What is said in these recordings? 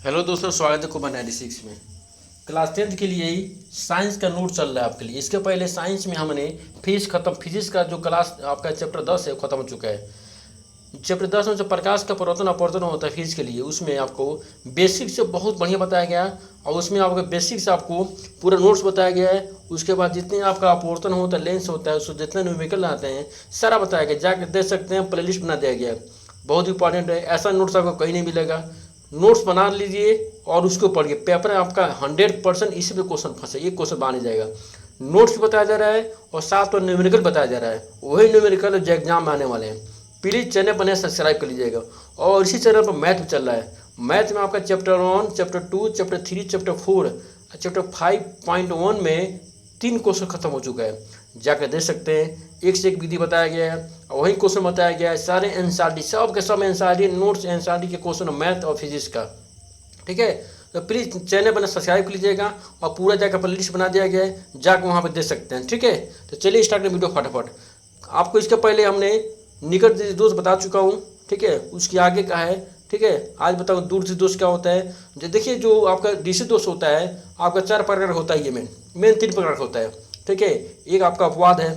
Hello दोस्तों, स्वागत है कुमार 96 में। क्लास 10th के लिए ही साइंस का नोट चल रहा है आपके लिए। इसके पहले साइंस में हमने फिजिक्स का जो क्लास आपका चैप्टर 10 है वो खत्म हो चुका है। चैप्टर 10 में जो प्रकाश का परावर्तन अपवर्तन होता है फिजिक्स के लिए, उसमें आपको बेसिक से बहुत बढ़िया बताया गया है और उसमें आपका बेसिक से आपको पूरा नोट्स बताया गया है। उसके बाद जितने आपका अपवर्तन होता है, लेंस होता है, उसको जितने न्यूमेरिकल आते हैं सारा बताया गया, जाकर देख सकते हैं। प्ले लिस्ट बना दिया गया है, बहुत इंपॉर्टेंट है। ऐसा नोट्स आपको कहीं नहीं मिलेगा। नोट्स बना लीजिए और उसको पढ़िए। पेपर आपका 100% इसी पे क्वेश्चन फंसे, ये क्वेश्चन बना जाएगा। नोट्स बताया जा रहा है और साथ में न्यूमेरिकल बताया जा रहा है, वही न्यूमेरिकल जो एग्जाम में आने वाले हैं। प्लीज़ चैनल पर सब्सक्राइब कर लीजिएगा। और इसी चैनल पर मैथ भी चल रहा है। मैथ में आपका chapter 1, chapter 2, chapter 3, chapter 4, chapter 5.1 में 3 क्वेश्चन खत्म हो चुका है, जाकर देख सकते हैं। एक से एक विधि बताया गया है और वही क्वेश्चन बताया गया है। सारे एनसीईआरटी सब के सब एनसीईआरटी नोट्स, एनसीईआरटी के क्वेश्चन मैथ और फिजिक्स का, ठीक है। तो प्लीज़ चैनल पर सब्सक्राइब कर लीजिएगा और पूरा जाकर प्ले लिस्ट बना दिया गया है, जाकर वहाँ पर देख सकते हैं, ठीक है। तो चलिए स्टार्ट करें वीडियो फटाफट। आपको इसके पहले हमने निकट दृष्टि दोष बता चुका हूँ, ठीक है। उसके आगे का है, ठीक है। आज बताऊँ दूर दृष्टि दोष क्या होता है। जो देखिए, जो आपका दृष्टि दोष होता है आपका 4 प्रकार का होता है। ये मेन 3 प्रकार का होता है, ठीक है। एक आपका अपवाद है,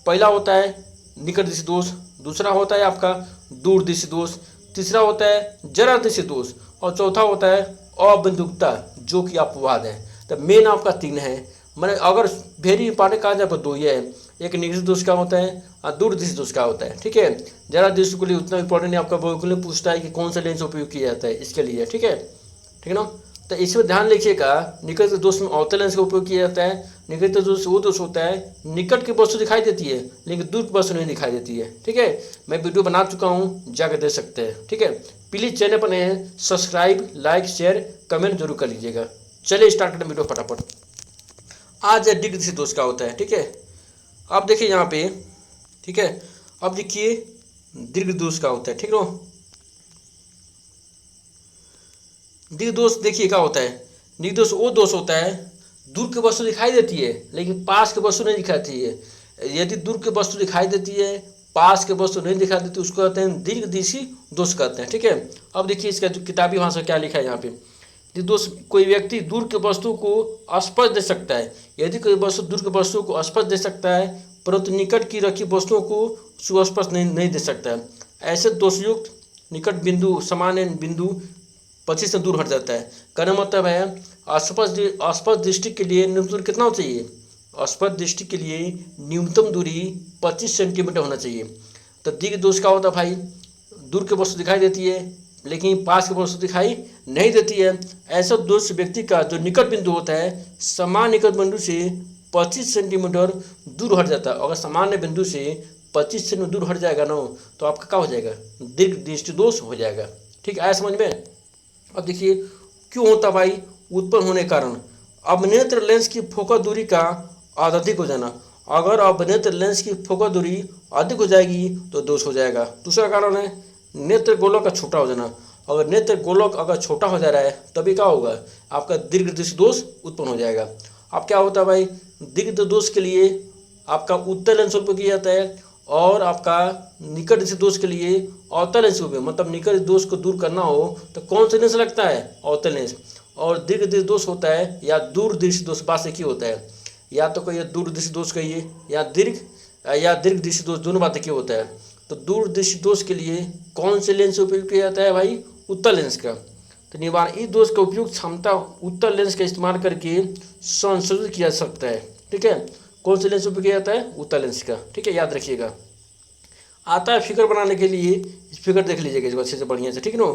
पहला होता है निकट दृष्टि दोष, दूसरा होता है आपका दूर दृष्टि दोष, तीसरा होता है जरा दृष्टि दोष और चौथा होता है अबिंदुकता, जो कि अपवाद है। तो मेन आपका 3 है। मैंने अगर वेरी इंपॉर्टेंट कहा जाए तो 2 ये है, एक निकट दोष का होता है और दूर दृष्टि दोष का होता है, ठीक है। जरा दृष्टि के लिए उतना इंपॉर्टेंट नहीं। आपका वोकल पूछता है कि कौन सा लेंस उपयोग किया जाता है इसके लिए, ठीक है, ठीक है ना। तो इसमें ध्यान रखिएगा, निकट दोष में अवतल लेंस का उपयोग किया जाता है। निकट दोष वो दोष होता है निकट की वस्तु दिखाई देती है लेकिन दूर की वस्तु नहीं दिखाई देती है, ठीक है। मैं वीडियो बना चुका हूँ, जाकर देख सकते हैं, ठीक है। प्लीज़ चैनल पर नए सब्सक्राइब, लाइक, शेयर, कमेंट जरूर कर लीजिएगा। चलिए स्टार्ट करते वीडियो फटाफट। आज दीर्घ दृष्टि दोष का होता है, ठीक है। अब देखिए यहाँ पे, ठीक है। अब देखिए दीर्घ दोष का होता है, ठीक है। दीर्घ दोष देखिए क्या होता है। दीर्घ दोष वो दोष होता है दूर की वस्तु दिखाई देती है लेकिन पास की वस्तु नहीं दिखाती है। यदि दूर की वस्तु दिखाई देती है, पास की वस्तु नहीं दिखाई देती, उसको कहते हैं दीर्घ दृष्टि दोष कहते हैं, ठीक है। अब देखिए इसका जो किताबी भाषा क्या लिखा है यहाँ पे। दीर्घ दोष, कोई व्यक्ति दूर की वस्तु को स्पष्ट देख सकता है। यदि कोई वस्तु दूर की वस्तु को स्पष्ट देख सकता है परंतु निकट की रखी वस्तुओं को सुस्पष्ट नहीं देख सकता है, ऐसे दोषयुक्त निकट बिंदु सामान्य बिंदु 25 से दूर हट जाता है। कहने मतलब है स्पष्ट दृष्टि के लिए न्यूनतम दूरी कितना होना चाहिए। स्पष्ट दृष्टि के लिए न्यूनतम दूरी 25 सेंटीमीटर होना चाहिए। तो दीर्घ दोष का होता है भाई, दूर की वस्तु दिखाई देती है लेकिन पास की वस्तु दिखाई नहीं देती है। ऐसा दोष व्यक्ति का जो निकट बिंदु होता है समान निकट बिंदु से 25 सेंटीमीटर दूर हट जाता है। अगर सामान्य बिंदु से 25 सेंटीमीटर दूर हट जाएगा ना, तो आपका क्या हो जाएगा, दीर्घ दृष्टि दोष हो जाएगा, ठीक है। आया समझ में। अब देखिए क्यों होता भाई, उत्पन्न होने कारण अवनेत्र लेंस की फोकस दूरी का अधिक हो जाना। अगर अवनेत्र लेंस की फोकस दूरी अधिक हो जाएगी तो दोष हो जाएगा। दूसरा कारण है नेत्र गोलक का छोटा हो जाना। अगर नेत्र गोलक अगर छोटा हो जा रहा है तभी क्या होगा, आपका दीर्घ दृष्टि दोष उत्पन्न हो जाएगा। अब क्या होता है भाई, दीर्घ दोष के लिए आपका उत्तल लेंस उपयोग किया जाता है और आपका निकट दृष्टि दोष के लिए अवतल लेंस उपयोग, मतलब निकट दोष को दूर करना हो तो कौन सा लेंस लगता है, अवतल लेंस। और दीर्घ दृष्टि दोष होता है या दूर दृष्टि दोष, बात एक ही होता है। या तो कहिए दूर दृष्टि दोष कहिए या दीर्घ दृष्टि दोष, दोनों बात एक ही होता है। तो दूर दृष्टि दोष के लिए कौन से लेंस उपयोग किया जाता है भाई, उत्तल लेंस का। तो निवारण इस दोष का उपयोग क्षमता उत्तल लेंस का इस्तेमाल करके संशोधित किया जा सकता है, ठीक है। कौन से लेंस उपयोग किया जाता है, उत्तल लेंस का, ठीक है, याद रखिएगा। आता है फिगर बनाने के लिए, इस फिगर देख लीजिएगा इसको अच्छे से बढ़िया से, ठीक है ना।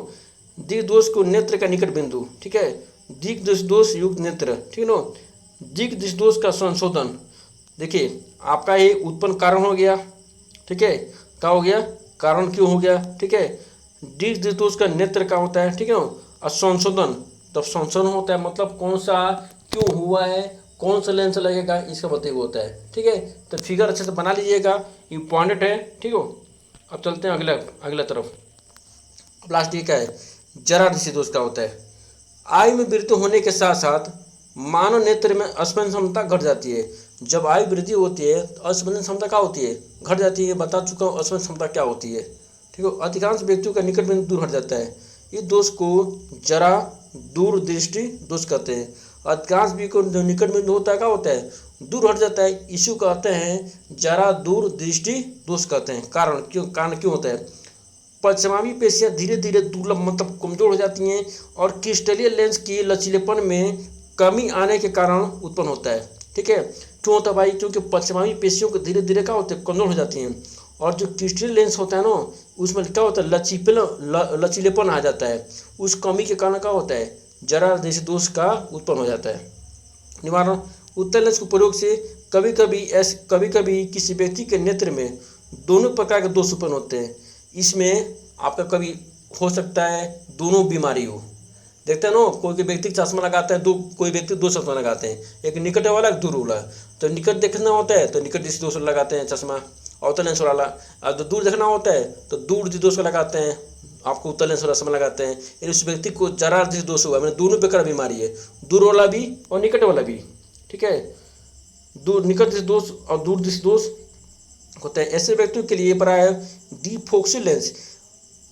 दीर्घ दोष को नेत्र का निकट बिंदु, ठीक है, दीर्घ दृष्टि दोष युक्त नेत्र, ठीक है ना। दीर्घ दृष्टि दोष का संशोधन, देखिए आपका ये उत्पन्न कारण हो गया, ठीक है। क्या हो गया, कारण क्यों हो गया, ठीक है। दीर्घ दृष्टि दोष का नेत्र का होता है, ठीक है ना। और संशोधन, तब संशोधन होता है मतलब कौन सा क्यों हुआ है, कौन सा लेंस लगेगा, इसका बताइए होता है, ठीक है। तो फिगर अच्छे से बना लीजिएगा, इंपॉर्टेंट है, ठीक हो। अब चलते हैं अगला तरफ। अब लास्ट ये क्या है, जरा दृष्टि दोष का होता है। आयु में वृद्धि होने के साथ साथ मानव नेत्र में स्पंदन क्षमता घट जाती है। जब आयु वृद्धि होती है तो स्पंदन क्षमता क्या होती है, घट जाती है। बता चुका हूँ स्पंदन क्षमता क्या होती है, ठीक है। अधिकांश व्यक्तियों का निकट बिंदु दूर हट जाता है। इस दोष को जरा दूरदृष्टि दोष कहते हैं। अधिकांश भी को जो निकट बिंदु होता है क्या होता है, दूर हट जाता है, इसी को कहते हैं जरा दूरदृष्टि दोष कहते हैं। कारण क्यों होता है, पश्चिमावी पेशियां धीरे धीरे दुर्लभ मतलब कमजोर हो जाती हैं और क्रिस्टलीय लेंस की लचीलेपन में कमी आने के कारण उत्पन्न होता है। ठीक है, क्यों होता है भाई, क्योंकि पश्चिमावी पेशियों को धीरे धीरे क्या होते हैं, कमजोर हो जाती हैं, और जो क्रिस्टलीय लेंस होता है ना उसमें क्या होता है, लचीलेपन आ जाता है। उस कमी के कारण क्या होता है, जरा जैसे दोष का उत्पन्न हो जाता है। निवारण, उत्तल लेंस के प्रयोग से कभी कभी किसी व्यक्ति के नेत्र में दोनों प्रकार के दोष उत्पन्न होते हैं। इसमें आपका कभी हो सकता है दोनों बीमारी हो। देखते हैं ना, कोई व्यक्ति चश्मा लगाता है, कोई व्यक्ति दो चश्मा लगाते हैं, एक निकट वाला एक दूर वाला। तो निकट देखना होता है तो निकट दृष्टि दोष लगाते हैं चश्मा अवतल लेंस वाला, और तो दूर देखना होता है तो दूर दृष्टि दोष लगाते हैं, आपको उत्तल लेंस वाला चश्मा लगाते हैं। यानी उस व्यक्ति को जरा दृष्टि दोष हुआ, मैंने दोनों प्रकार बीमारी है, दूर वाला भी और निकट वाला भी। ठीक है, निकट दृष्टि दोष और दूर दृष्टि दोष होता है। ऐसे व्यक्तियों के लिए प्राय डिफोक्सी लेंस,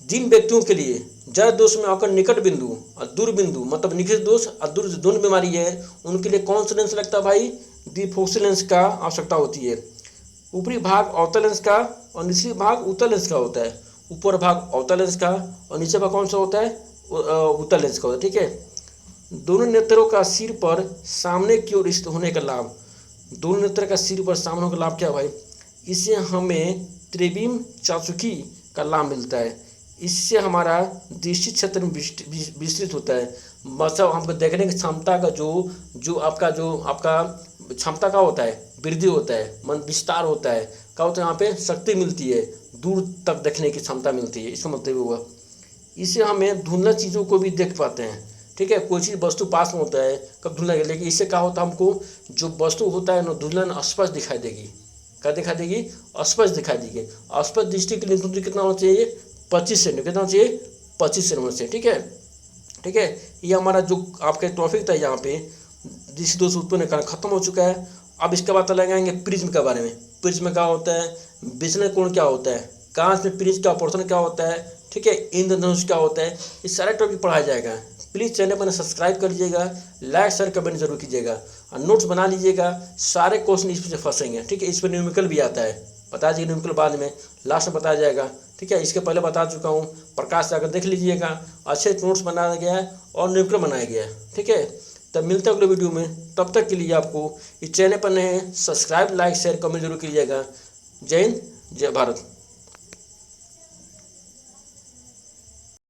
जिन व्यक्तियों के लिए जड़ दोष में आकर निकट बिंदु और दूर बिंदु मतलब निकट दोष और दूर दोनों बीमारी है, उनके लिए कौन सा लेंस लगता है भाई, डिफोक्सी लेंस का आवश्यकता होती है। ऊपरी भाग अवतल लेंस का और निचली भाग उत्तल लेंस का होता है। ऊपर भाग अवतल लेंस का और नीचे भाग कौन सा होता है, उत्तल लेंस का होता है। ठीक है, दोनों नेत्रों का सिर पर सामने की ओर स्थित होने का लाभ, दोनों नेत्र का सिर पर सामने होने का लाभ क्या भाई, इससे हमें त्रिविम चाक्षुषी का लाभ मिलता है। इससे हमारा दृष्टि क्षेत्र में विस्तृत होता है, मतलब हमको देखने की क्षमता का जो आपका क्षमता का होता है, वृद्धि होता है, मन विस्तार होता है, क्या होता है, यहाँ पे शक्ति मिलती है, दूर तक देखने की क्षमता मिलती है, इसका मतलब हुआ। इससे हमें धुंधला चीज़ों को भी देख पाते हैं। ठीक है, कोई चीज़ वस्तु पास में होता है कब धुंधला, लेकिन इससे क्या होता है, हमको जो वस्तु होता है ना धुंधला स्पष्ट दिखाई देगी। क्या दिखाई देगी, स्पष्ट दिखाई देगी। स्पष्ट दृष्टि के लिए दूरी कितना होना चाहिए, 25 सेंटीमीटर, कितना होना चाहिए, 25 सेंटीमीटर से। ठीक है, ठीक है, ये हमारा जो आपका टॉपिक था यहाँ पे दृष्टि दोष उत्पन्न करना खत्म हो चुका है। अब इसके बाद लगाएंगे प्रिज्म के बारे में। प्रिज्म क्या होता है, विचलन कोण क्या होता है, कांच में प्रिज्म का पोर्शन क्या होता है, ठीक है, इंद्रधनुष क्या होता है, ये सारा टॉपिक पढ़ाया जाएगा। प्लीज़ चैनल पर सब्सक्राइब कर लीजिएगा, लाइक शेयर कमेंट जरूर कीजिएगा और नोट्स बना लीजिएगा। सारे क्वेश्चन इस पर फंसेंगे। ठीक है, इस पर न्यूमेरिकल भी आता है, बता दीजिए न्यूमेरिकल बाद में लास्ट में बताया जाएगा। ठीक है, इसके पहले बता चुका हूँ, प्रकाश से आकर देख लीजिएगा, अच्छे नोट्स बनाया गया है और न्यूमेरिकल बनाया गया है। ठीक है, तब मिलते हैं अगले वीडियो में, तब तक के लिए आपको इस चैनल पर नए सब्सक्राइब लाइक शेयर कमेंट जरूर कीजिएगा। जय हिंद, जय भारत।